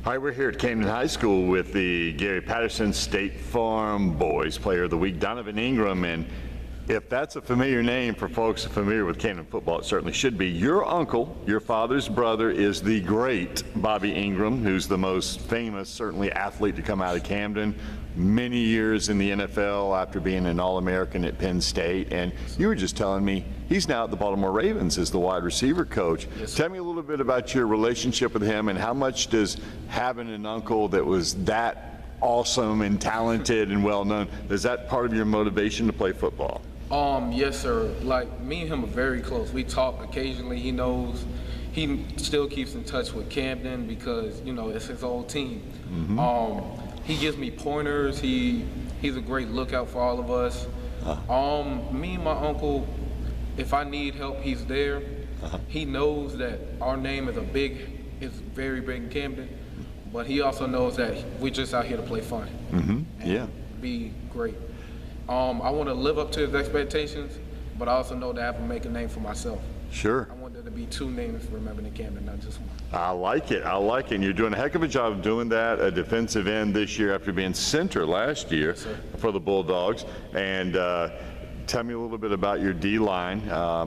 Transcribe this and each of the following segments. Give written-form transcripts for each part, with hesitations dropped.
All right, we're here at Camden High School with the Gary Patterson State Farm Boys Player of the Week, Donovan Engram. And if that's a familiar name for folks familiar with Camden football, it certainly should be. Your uncle, your father's brother, is the great Bobby Engram, who's the most famous, certainly, athlete to come out of Camden. Many years in the NFL after being an All-American at Penn State. And you were just telling me he's now at the Baltimore Ravens as the wide receiver coach. Yes, Tell me a little bit about your relationship with him and how much does having an uncle that was that awesome and talented and well-known, is that part of your motivation to play football? Yes, sir. Like, me and him are very close. We talk occasionally. He knows. He still keeps in touch with Camden because, you know, it's his old team. He gives me pointers. He's a great lookout for all of us. Me and my uncle, if I need help, he's there. He knows that our name is very big in Camden, but he also knows that we're just out here to play fun. And be great. I want to live up to his expectations, but I also know that I have to make a name for myself. Sure. I want there to be two names remembered in Camden, not just one. I like it. I like it. And you're doing a heck of a job of doing that. A defensive end this year after being center last year for the Bulldogs. And tell me a little bit about your D-line.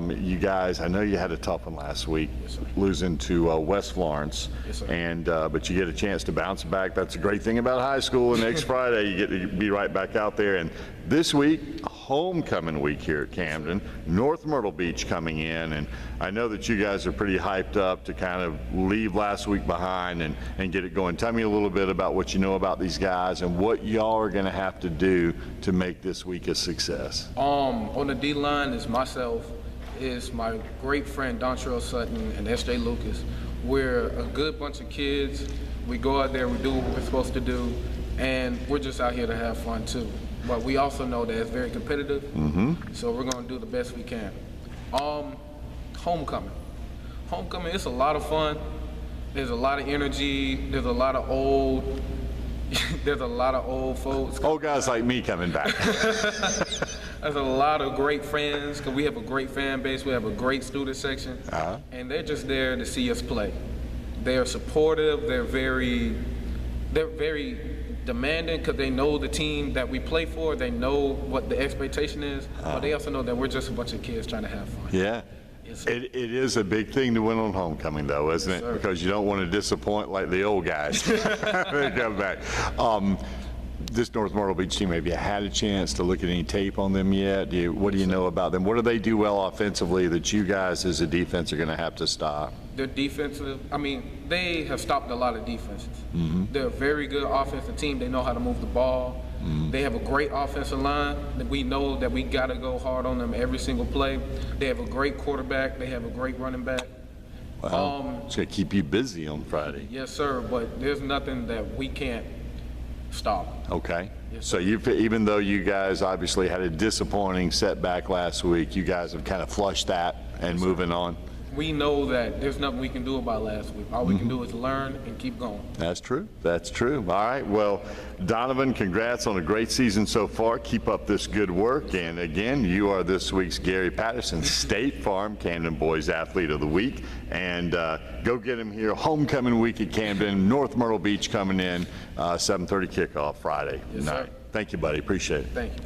You guys, I know you had a tough one last week, losing to West Florence. And but you get a chance to bounce back. That's a great thing about high school. And next Friday, you get to be right back out there. And this week, homecoming week here at Camden, North Myrtle Beach coming in, and I know that you guys are pretty hyped up to kind of leave last week behind and get it going. Tell me a little bit about what you know about these guys and what y'all are going to have to do to make this week a success. On the D-line is myself, is my great friend Dontrell Sutton and S.J. Lucas. We're a good bunch of kids. We go out there, we do what we're supposed to do, and we're just out here to have fun too. But we also know that it's very competitive, so we're going to do the best we can. Homecoming. Homecoming, it's a lot of fun. There's a lot of energy. There's a lot of old folks. Old guys like me coming back. There's a lot of great friends because we have a great fan base. We have a great student section, and they're just there to see us play. They are supportive. They're very demanding because they know the team that we play for. They know what the expectation is, but they also know that we're just a bunch of kids trying to have fun. Yeah. It is a big thing to win on homecoming, though, isn't it? Because you don't want to disappoint like the old guys. They come back. This North Myrtle Beach team, have you had a chance to look at any tape on them yet? What do you know about them? What do they do well offensively that you guys as a defense are going to have to stop? Their defensive, they have stopped a lot of defenses. They're a very good offensive team. They know how to move the ball. They have a great offensive line that we know that we got to go hard on them every single play. They have a great quarterback. They have a great running back. Wow. It's going to keep you busy on Friday. Yes, sir, but there's nothing that we can't stop. Okay. So even though you guys obviously had a disappointing setback last week, you guys have kind of flushed that and moving on. We know that there's nothing we can do about last week. All we can do is learn and keep going. That's true. That's true. All right. Well, Donovan, congrats on a great season so far. Keep up this good work. And again, you are this week's Gary Patterson State Farm Camden Boys Athlete of the Week. And go get him here. Homecoming week at Camden. North Myrtle Beach coming in. 7:30 kickoff Friday night. Sir. Thank you, buddy. Appreciate it. Thank you.